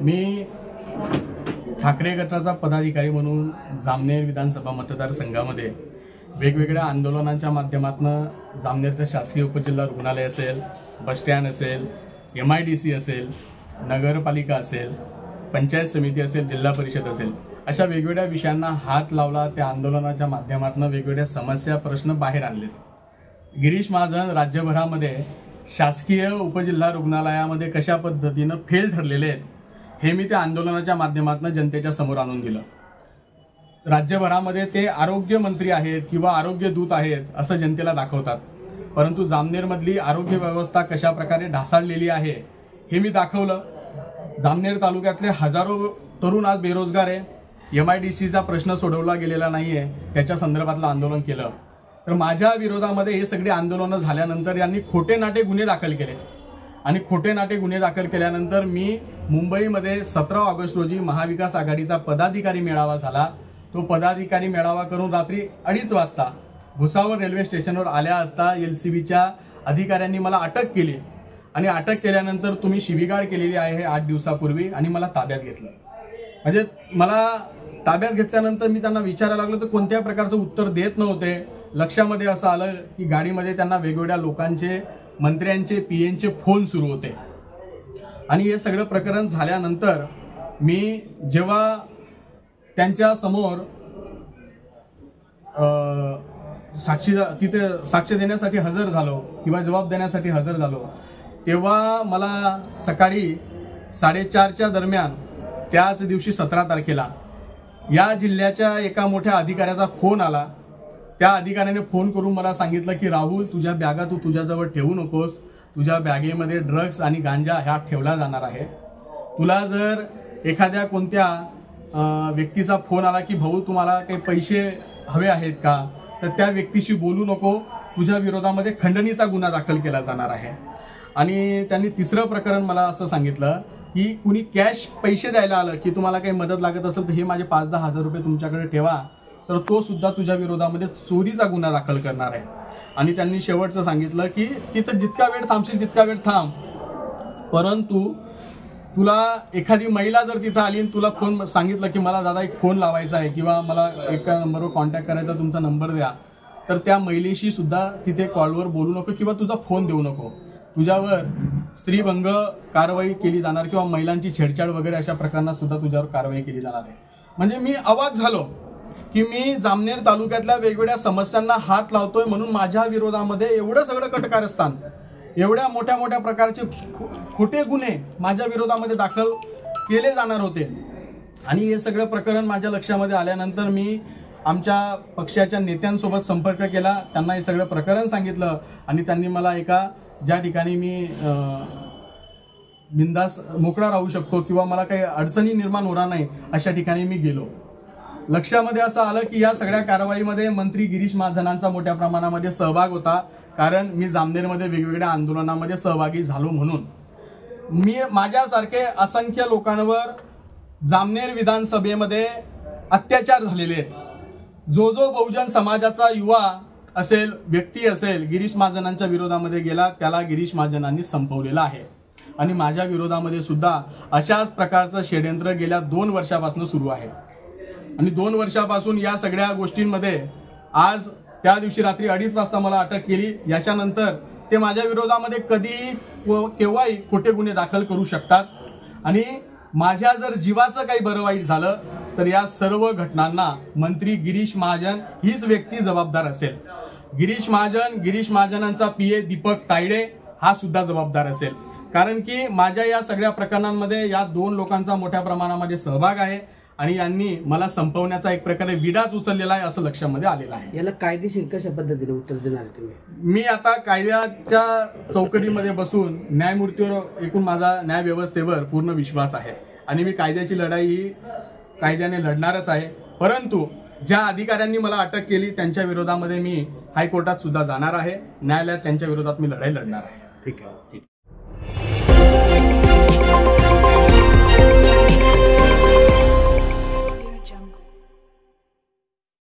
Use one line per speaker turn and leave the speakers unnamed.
मी ठाकरे गटाचा पदाधिकारी म्हणून जामनेर विधानसभा मतदारसंघामध्ये वेगवेगळ्या आंदोलनांच्या माध्यमातून जामनेरचं शासकीय उपजिल्हा रुग्णालय असेल, बस स्टँड असेल, MIDC असेल, नगरपालिका असेल, पंचायत समिती असेल, जिल्हा परिषद असेल, अशा वेगवेगळ्या विषयांना हात लावला. त्या आंदोलनाच्या माध्यमातून वेगवेगळ्या समस्या प्रश्न बाहेर आणले. गिरीश महाजन राज्यभरामध्ये शासकीय उपजिल्हा रुग्णालयामध्ये कशा पद्धतीनं फेल ठरलेले आहेत हे मी त्या आंदोलनाच्या माध्यमातून जनतेच्या समोर आणून दिलं. राज्यभरामध्ये ते आरोग्य मंत्री आहेत किंवा आरोग्य दूत आहेत असं जनतेला दाखवतात, परंतु जामनेरमधली आरोग्य व्यवस्था कशा प्रकारे ढासळलेली आहे हे मी दाखवलं. जामनेर तालुक्यातले हजारो तरुण आज बेरोजगार आहे. MIDCचा प्रश्न सोडवला गेलेला नाहीये, त्याच्या संदर्भातलं आंदोलन केलं. तर माझ्या विरोधामध्ये हे सगळे आंदोलनं झाल्यानंतर यांनी खोटे नाटे गुन्हे दाखल केले आणि खोटे नाटे गुन्हे दाखल केल्यानंतर मी मुंबईमध्ये 17 ऑगस्ट रोजी महाविकास आघाडीचा पदाधिकारी मेळावा झाला. तो पदाधिकारी मेळावा करून रात्री 2:30 वाजता भुसावळ रेल्वे स्टेशनवर आल्या असता LCBच्या अधिकाऱ्यांनी मला अटक केली आणि अटक केल्यानंतर तुम्ही शिवीगाळ केलेली आहे 8 दिवसापूर्वी आणि मला ताब्यात घेतलं. म्हणजे मला ताब्यात घेतल्यानंतर मी त्यांना विचारायला लागलो तर कोणत्या प्रकारचं उत्तर देत नव्हते. लक्षामध्ये असं आलं की गाडीमध्ये त्यांना वेगवेगळ्या लोकांचे, मंत्र्यांचे, PNचे फोन सुरू होते. आणि हे सगळं प्रकरण झाल्यानंतर मी जेव्हा त्यांच्या समोर तिथे साक्ष देण्यासाठी हजर झालो किंवा जबाब देण्यासाठी हजर झालो, तेव्हा मला सकाळी 4:30च्या दरम्यान त्याच दिवशी 17 तारखेला या जिल्ह्याच्या एका मोठ्या अधिकाऱ्याचा फोन आला. त्या अधिकाऱ्याने फोन करून मला सांगितलं की राहुल, तुझ्या बॅगा तू तुझ्याजवळ ठेवू नकोस, तुझ्या बॅगेमध्ये ड्रग्स आणि गांजा ह्या ठेवला जाणार आहे. तुला जर एखाद्या कोणत्या व्यक्तीचा फोन आला की भाऊ तुम्हाला काही पैसे हवे आहेत का, तर त्या व्यक्तीशी बोलू नको, तुझ्या विरोधामध्ये खंडणीचा गुन्हा दाखल केला जाणार आहे. आणि त्यांनी तिसरं प्रकरण मला असं सांगितलं की कुणी कॅश पैसे द्यायला आलं की तुम्हाला काही मदत लागत असेल तर हे माझे 5-10 हजार रुपये तुमच्याकडे ठेवा, तर तो सुद्धा तुझ्या विरोधामध्ये चोरीचा गुन्हा दाखल करणार आहे. आणि त्यांनी शेवटचं सांगितलं की तिथं जितका वेळ थांबशील तितका वेळ थांब, परंतु तुला एखादी महिला जर तिथं आली आणि तुला फोन सांगितलं की मला दादा एक फोन लावायचा आहे किंवा मला एका नंबरवर कॉन्टॅक्ट करायचा, तुमचा नंबर द्या, तर त्या महिलेशी सुद्धा तिथे कॉलवर बोलू नको किंवा तुझा फोन देऊ नको. तुझ्यावर स्त्रीभंग कारवाई केली जाणार किंवा महिलांची छेडछाड वगैरे अशा प्रकारांना सुद्धा तुझ्यावर कारवाई केली जाणार आहे. म्हणजे मी अवाक झालो की मी जामनेर तालुक्यातल्या वेगवेगळ्या समस्यांना हात लावतोय म्हणून माझ्या विरोधामध्ये एवढं सगळं कटकारस्थान, एवढ्या मोठ्या मोठ्या प्रकारचे खोटे गुन्हे माझ्या विरोधामध्ये दाखल केले जाणार होते. आणि हे सगळं प्रकरण माझ्या लक्षामध्ये आल्यानंतर मी आमच्या पक्षाच्या नेत्यांसोबत संपर्क केला, त्यांना हे सगळं प्रकरण सांगितलं आणि त्यांनी मला एका ज्या ठिकाणी मी बिंदास मोकळा राहू शकतो किंवा मला काही अडचणी निर्माण होणार नाही अशा ठिकाणी मी गेलो. लक्षामध्ये असं आलं की या सगळ्या कारवाईमध्ये मंत्री गिरीश महाजनांचा मोठ्या प्रमाणामध्ये सहभाग होता, कारण मी जामनेरमध्ये वेगवेगळ्या आंदोलनामध्ये सहभागी झालो म्हणून. मी माझ्यासारखे असंख्य लोकांवर जामनेर विधानसभेमध्ये अत्याचार झालेले आहेत. जो बहुजन समाजाचा युवा असेल, व्यक्ती असेल, गिरीश महाजनांच्या विरोधामध्ये गेला त्याला गिरीश महाजनांनी संपवलेला आहे. आणि माझ्या विरोधामध्ये सुद्धा अशाच प्रकारचं षड्यंत्र गेल्या 2 वर्षापासून सुरू आहे. आणि 2 वर्षापासून या सगळ्या गोष्टींमध्ये आज त्या दिवशी रात्री 2:30 वाजता मला अटक केली. याच्यानंतर ते माझ्या विरोधामध्ये कधी व केव्हाही खोटे गुन्हे दाखल करू शकतात. आणि माझ्या जर जीवाचं काही बरं वाईट झालं तर या सर्व घटनांना मंत्री गिरीश महाजन हीच व्यक्ती जबाबदार असेल. गिरीश महाजनांचा PA दीपक तायडे हा सुद्धा जबाबदार असेल, कारण की माझ्या या सगळ्या प्रकरणांमध्ये या 2 लोकांचा मोठ्या प्रमाणामध्ये सहभाग आहे आणि यांनी मला संपवण्याचा एक प्रकारे विडाच उचललेला आहे असं लक्षामध्ये आलेलं आहे.
याला कायदेशीर कशा पद्धतीने उत्तर देणार तुम्ही?
मी आता कायद्याच्या चौकटीमध्ये बसून न्यायमूर्तीवर, एकूण माझा न्याय व्यवस्थेवर पूर्ण विश्वास आहे आणि मी कायद्याची लढाई ही कायद्याने लढणारच आहे. परंतु ज्या अधिकाऱ्यांनी मला अटक केली त्यांच्या विरोधामध्ये मी हायकोर्टात सुद्धा जाणार आहे, न्यायालयात त्यांच्या विरोधात मी लढाई लढणार आहे.
ठीक आहे.